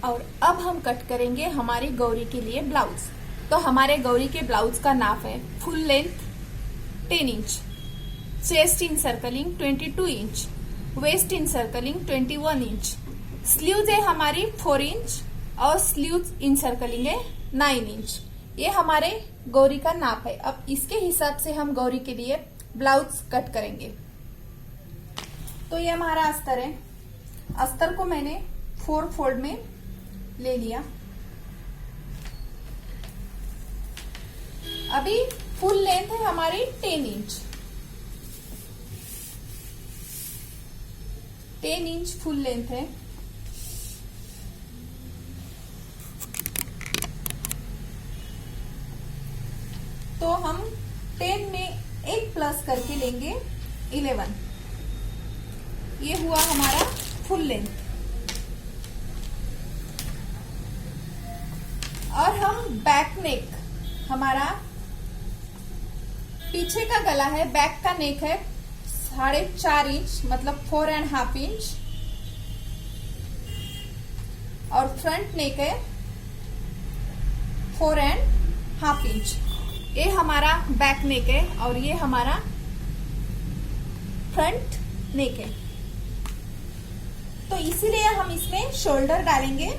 और अब हम कट करेंगे हमारी गौरी के लिए ब्लाउज। तो हमारे गौरी के ब्लाउज का नाप है फुल लेंथ 10 इंच, चेस्ट इन सर्कलिंग 22 इंच, वेस्ट इन सर्कलिंग 21 इंच, स्लीव्स है हमारी 4 इंच और स्लीव्स इन सर्कलिंग है 9 इंच। ये हमारे गौरी का नाप है। अब इसके हिसाब से हम गौरी के लिए ब्लाउज कट करेंगे। तो ये हमारा अस्तर है। अस्तर को मैंने 4 फोल्ड में ले लिया। अभी फुल लेंथ है हमारी 10 इंच, 10 इंच फुल लेंथ है। तो हम 10 में एक प्लस करके लेंगे 11। ये हुआ हमारा फुल लेंथ। और हम बैक नेक, हमारा पीछे का गला है, बैक का नेक है 4.5 इंच मतलब 4.5 इंच, और फ्रंट नेक है 4.5 इंच। ये हमारा बैक नेक है और ये हमारा फ्रंट नेक है। तो इसीलिए हम इसमें शोल्डर डालेंगे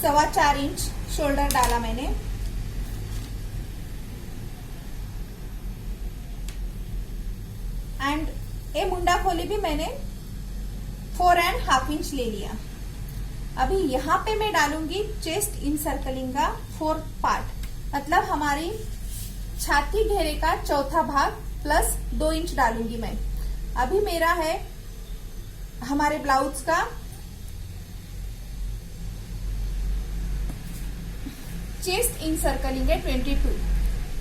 4.25 इंच शोल्डर डाला मैंने। एंड ये मुंडा खोली भी मैंने 4.5 इंच ले लिया। अभी यहाँ पे मैं डालूंगी चेस्ट इन सर्कलिंग का 4th पार्ट, मतलब हमारी छाती घेरे का चौथा भाग प्लस 2 इंच डालूंगी मैं। अभी मेरा है हमारे ब्लाउज का चेस्ट इन सर्कलिंग है 22।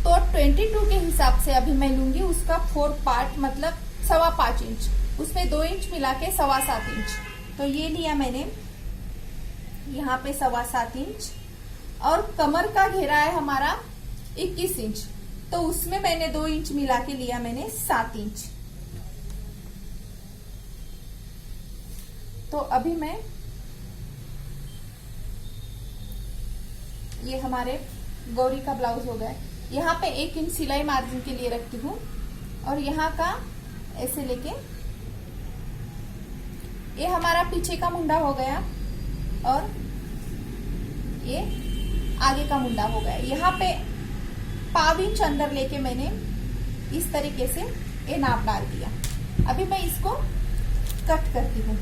तो 22 के हिसाब से अभी मैं लूंगी उसका 4th पार्ट मतलब 5.25 इंच, उसमें 2 इंच मिला के 7.25 इंच। तो ये लिया मैंने यहाँ पे 7.25 इंच। और कमर का घेरा है हमारा 21 इंच, तो उसमें मैंने 2 इंच मिला के लिया मैंने 7 इंच। तो अभी मैं ये हमारे गौरी का ब्लाउज हो गया। यहाँ पे 1 इंच सिलाई मार्जिन के लिए रखती हूँ और यहाँ का ऐसे लेके ये हमारा पीछे का मुंडा हो गया और ये आगे का मुंडा हो गया। यहाँ पे 1/4 इंच अंदर लेके मैंने इस तरीके से ये नाप डाल दिया। अभी मैं इसको कट करती हूँ।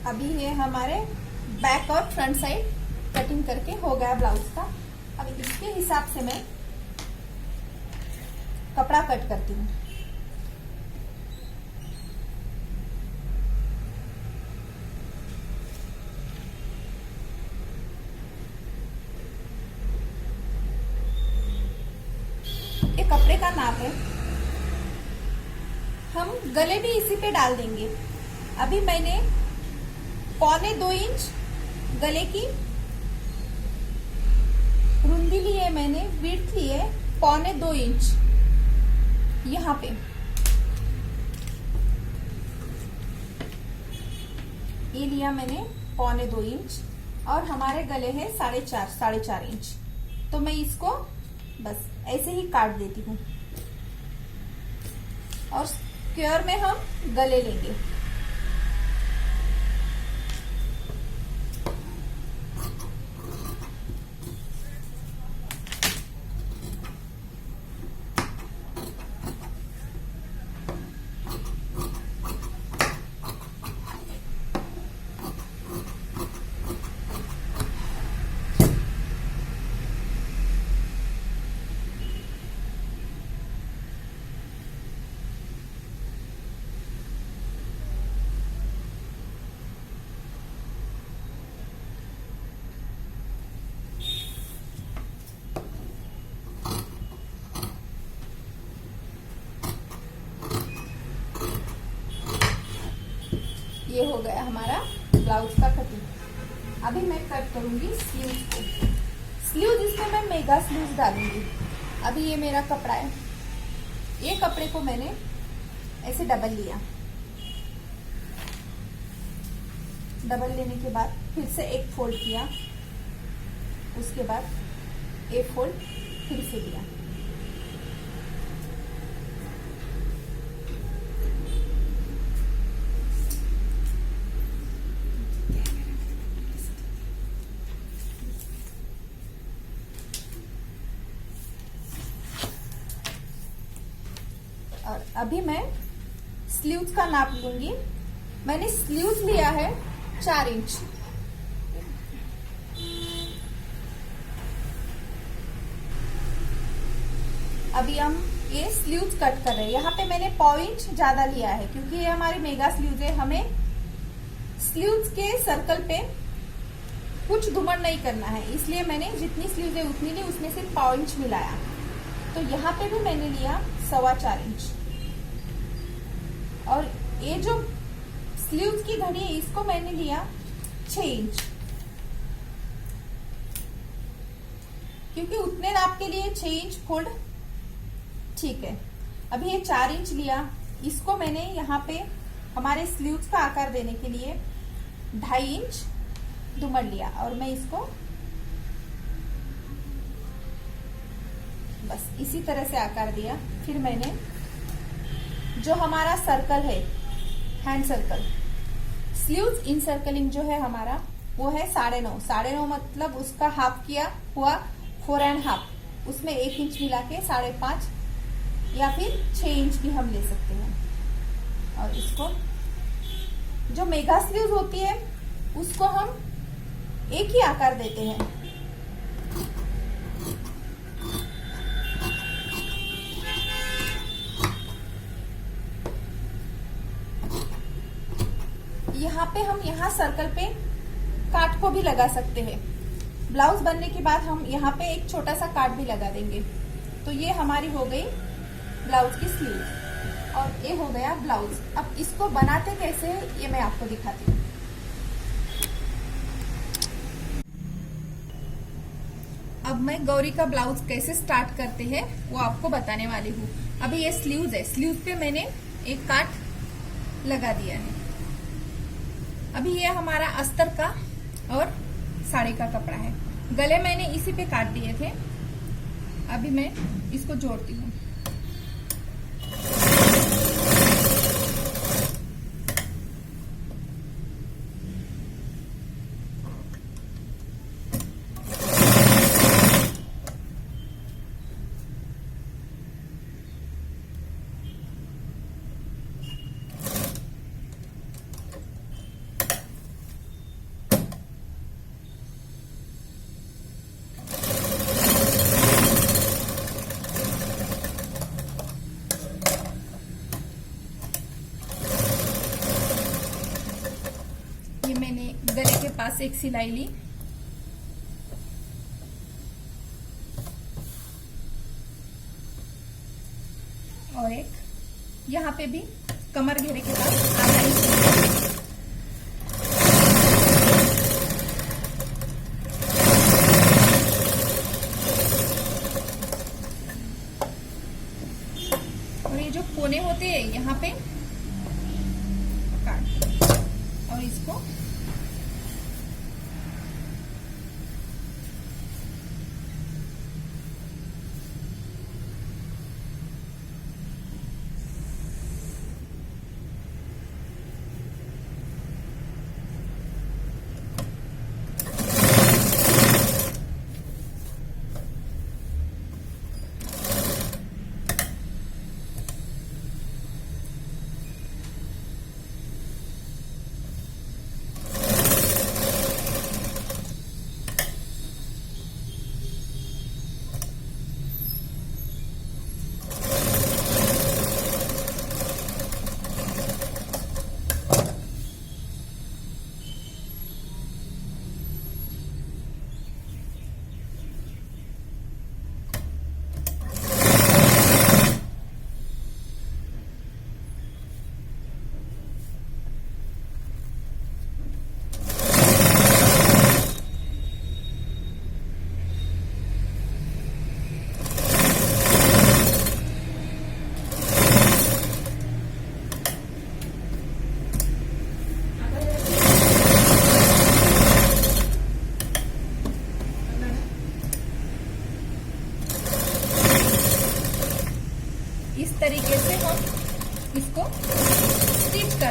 अभी ये हमारे बैक और फ्रंट साइड कटिंग करके हो गया ब्लाउज का। अब इसके हिसाब से मैं कपड़ा कट करती हूँ। ये कपड़े का नाप है, हम गले भी इसी पे डाल देंगे। अभी मैंने 1.25 इंच गले की रुंदी ली है, मैंने विड्थ ली है 1.25 इंच। यहाँ पे ये लिया मैंने 1.25 इंच और हमारे गले है 4.5 इंच। तो मैं इसको बस ऐसे ही काट देती हूँ और स्क्वायर में हम गले लेंगे। ये हो गया हमारा ब्लाउज का कटिंग। अभी मैं कट करूंगी स्लीव्स को। स्लीव्स इसमें मैं मेगा स्लीव्स डालूंगी। अभी ये मेरा कपड़ा है, ये कपड़े को मैंने ऐसे डबल लिया। डबल लेने के बाद फिर से एक फोल्ड किया, उसके बाद एक फोल्ड फिर से लिया। और अभी मैं स्लीव्स का नाप लूंगी। मैंने स्लीव्स लिया है 4 इंच। अभी हम ये स्लीव्स कट कर रहे हैं। यहाँ पे मैंने 1.5 इंच ज्यादा लिया है क्योंकि ये हमारी मेगा स्लीव्स है। हमें स्लीव्स के सर्कल पे कुछ घुमड़ नहीं करना है, इसलिए मैंने जितनी स्लीव्स है उतनी ली, उसमें से 1.5 इंच मिलाया। तो यहाँ पे भी मैंने लिया 4.25 इंच। और ये जो स्लीव्स की घड़ी है इसको मैंने लिया 6 इंच, क्योंकि उतने नाप के लिए 6 इंच फोल्ड ठीक है। अभी ये 4 इंच लिया, इसको मैंने यहाँ पे हमारे स्लीव्स का आकार देने के लिए 2.5 इंच घुमड़ लिया और मैं इसको बस इसी तरह से आकार दिया। फिर मैंने जो हमारा सर्कल है, हैंड सर्कल, स्लीव्स इन सर्कलिंग जो है हमारा वो है 9.5। 9.5 मतलब उसका हाफ किया हुआ 4.5, उसमें 1 इंच मिला के 5.5 या फिर 6 इंच भी हम ले सकते हैं। और इसको जो मेगा स्लीव्स होती है उसको हम एक ही आकार देते हैं। यहाँ पे हम यहाँ सर्कल पे काट को भी लगा सकते हैं। ब्लाउज बनने के बाद हम यहाँ पे एक छोटा सा काट भी लगा देंगे। तो ये हमारी हो गई ब्लाउज की स्लीव और ये हो गया ब्लाउज। अब इसको बनाते कैसे ये मैं आपको दिखाती हूँ। अब मैं गौरी का ब्लाउज कैसे स्टार्ट करते हैं वो आपको बताने वाली हूँ। अभी ये स्लीव्स है, स्लीव्स पे मैंने एक काट लगा दिया है। अभी ये हमारा अस्तर का और साड़ी का कपड़ा है। गले मैंने इसी पे काट दिए थे। अभी मैं इसको जोड़ती हूँ। ये मैंने गले के पास एक सिलाई ली और एक यहाँ पे भी कमर घेरे के पास आधा इंच। और ये जो कोने होते हैं यहाँ पे काट और इसको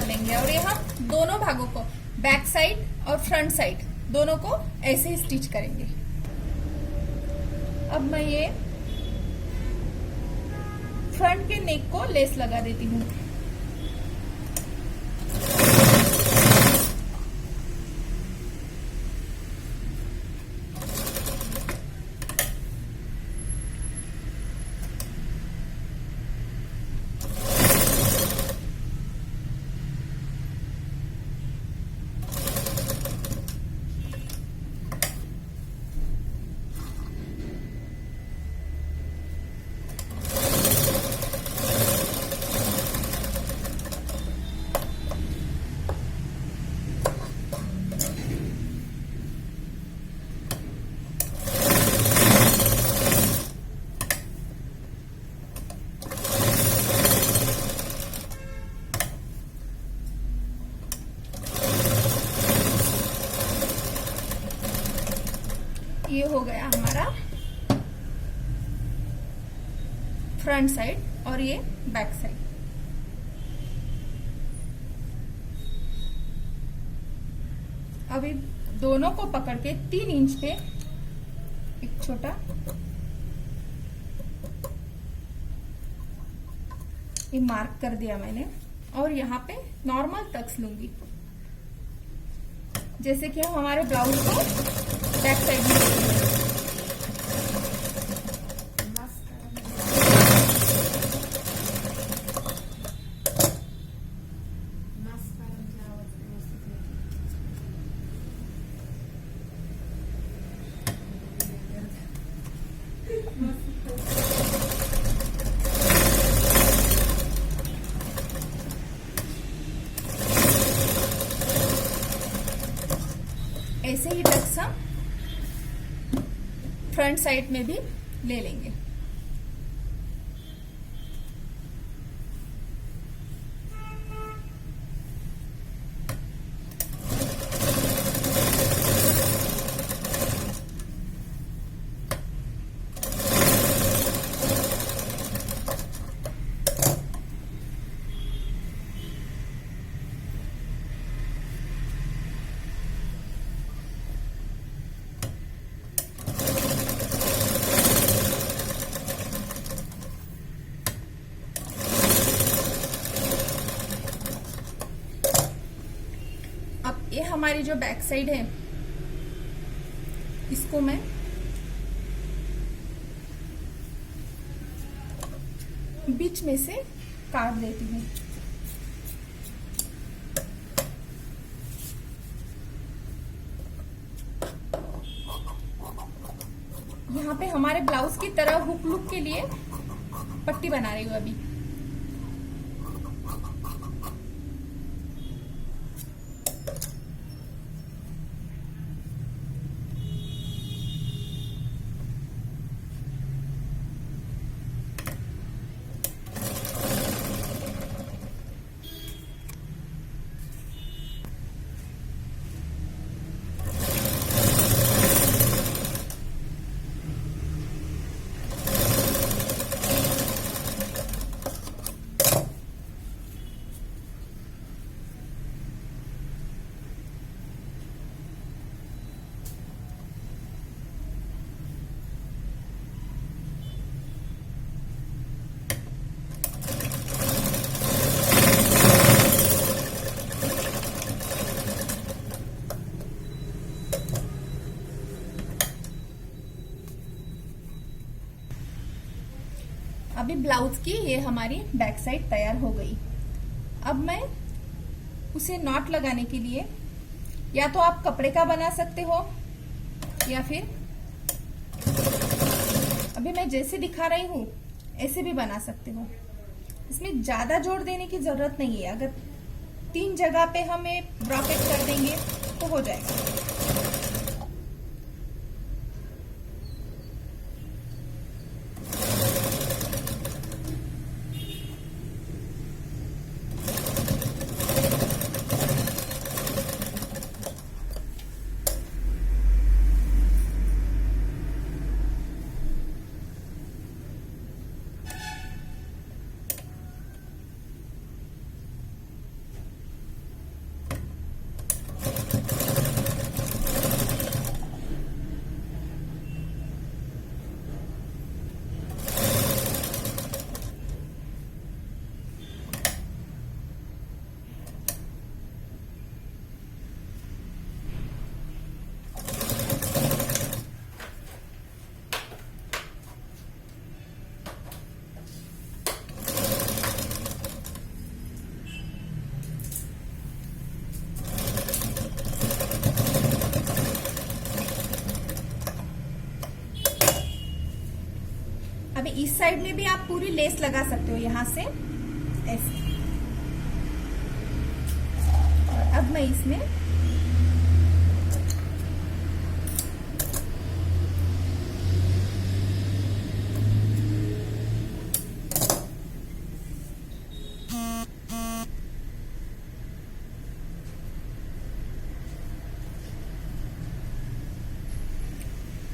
कर लेंगे और यहाँ दोनों भागों को, बैक साइड और फ्रंट साइड दोनों को ऐसे ही स्टिच करेंगे। अब मैं ये फ्रंट के नेक को लेस लगा देती हूँ। ये हो गया हमारा फ्रंट साइड और ये बैक साइड। अभी दोनों को पकड़ के 3 इंच पे एक छोटा ये मार्क कर दिया मैंने और यहाँ पे नॉर्मल टक्स लूंगी, जैसे कि हम हमारे ब्लाउज को बैक साइड में ऐसे ही टक्स हम फ्रंट साइड में भी ले लेंगे। ये हमारी जो बैक साइड है इसको मैं बीच में से काट देती हूँ। यहाँ पे हमारे ब्लाउज की तरह हुक लुक के लिए पट्टी बना रही हूँ अभी। अभी ब्लाउज की ये हमारी बैक साइड तैयार हो गई। अब मैं उसे नॉट लगाने के लिए या तो आप कपड़े का बना सकते हो या फिर अभी मैं जैसे दिखा रही हूँ ऐसे भी बना सकते हो। इसमें ज्यादा जोर देने की जरूरत नहीं है, अगर 3 जगह पे हमें ब्रॉकेट कर देंगे तो हो जाएगा। इस साइड में भी आप पूरी लेस लगा सकते हो यहाँ से ऐसे। और अब मैं इसमें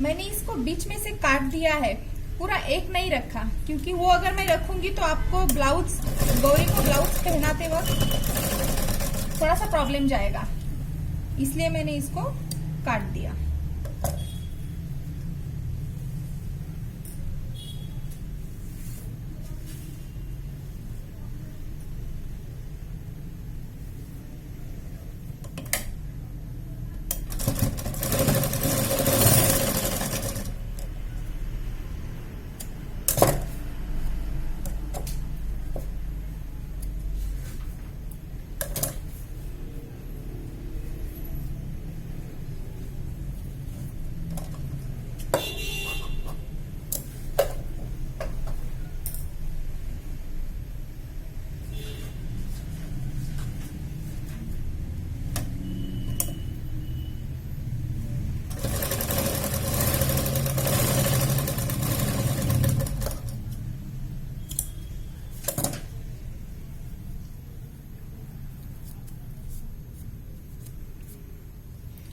मैंने इसको बीच में से काट दिया है, पूरा एक नहीं रखा, क्योंकि वो अगर मैं रखूंगी तो आपको ब्लाउज, गौरी को ब्लाउज पहनाते वक्त थोड़ा सा प्रॉब्लम जाएगा, इसलिए मैंने इसको काट दिया।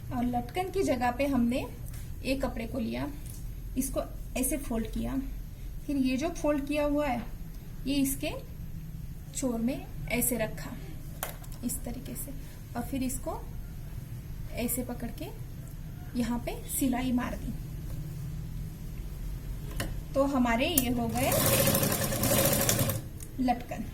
और लटकन की जगह पे हमने एक कपड़े को लिया, इसको ऐसे फोल्ड किया, फिर ये जो फोल्ड किया हुआ है ये इसके छोर में ऐसे रखा इस तरीके से, और फिर इसको ऐसे पकड़ के यहाँ पे सिलाई मार दी। तो हमारे ये हो गए लटकन।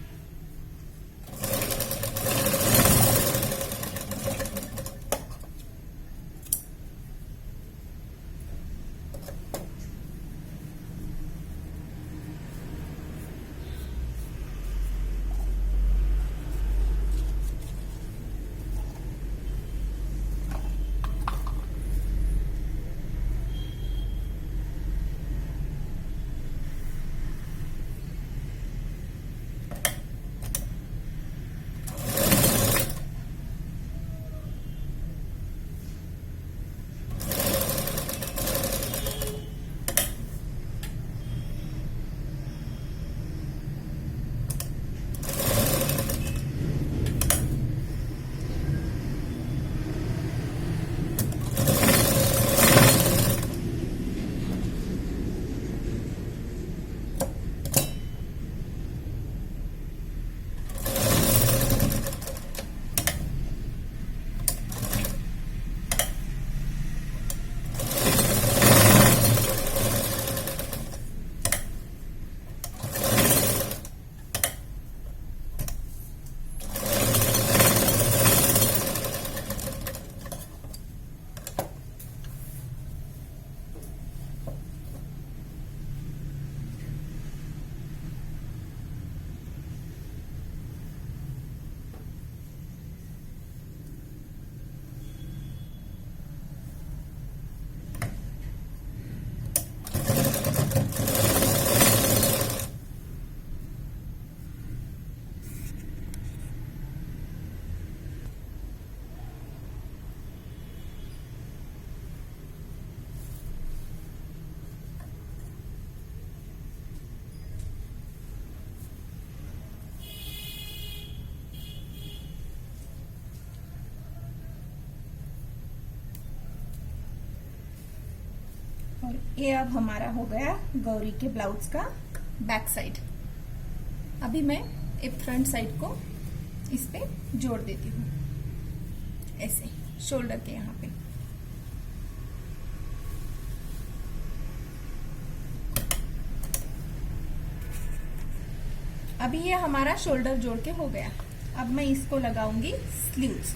और ये अब हमारा हो गया गौरी के ब्लाउज का बैक साइड। अभी मैं एक फ्रंट साइड को इस पे जोड़ देती हूँ ऐसे शोल्डर के यहाँ पे। अभी ये हमारा शोल्डर जोड़ के हो गया। अब मैं इसको लगाऊंगी स्लीव्स।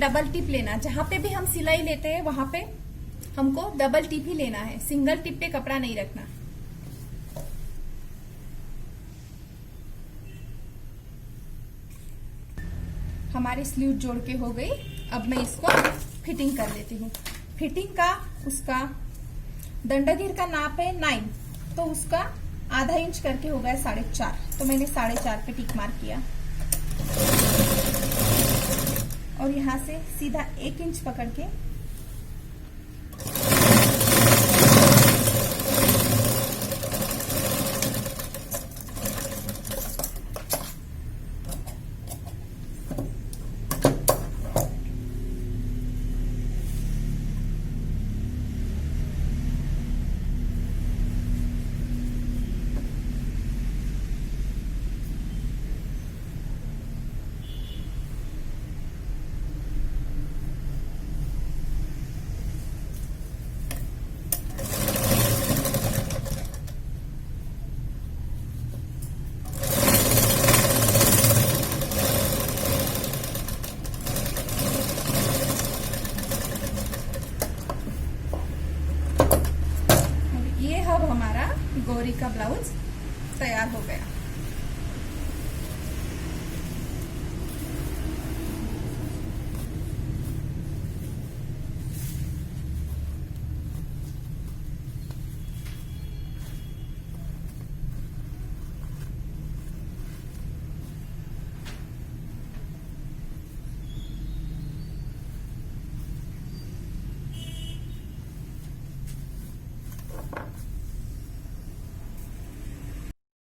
डबल टिप लेना, जहां पे भी हम सिलाई लेते हैं वहां पे हमको डबल टिप ही लेना है, सिंगल टिप पे कपड़ा नहीं रखना। हमारी स्लीव जोड़ के हो गई। अब मैं इसको फिटिंग कर लेती हूँ। फिटिंग का उसका दंडगीर का नाप है 9, तो उसका आधा इंच करके हो गया 4.5, तो मैंने 4.5 पे टिक मार्क किया और यहां से सीधा 1 इंच पकड़ के गौरी का ब्लाउज तैयार हो गया।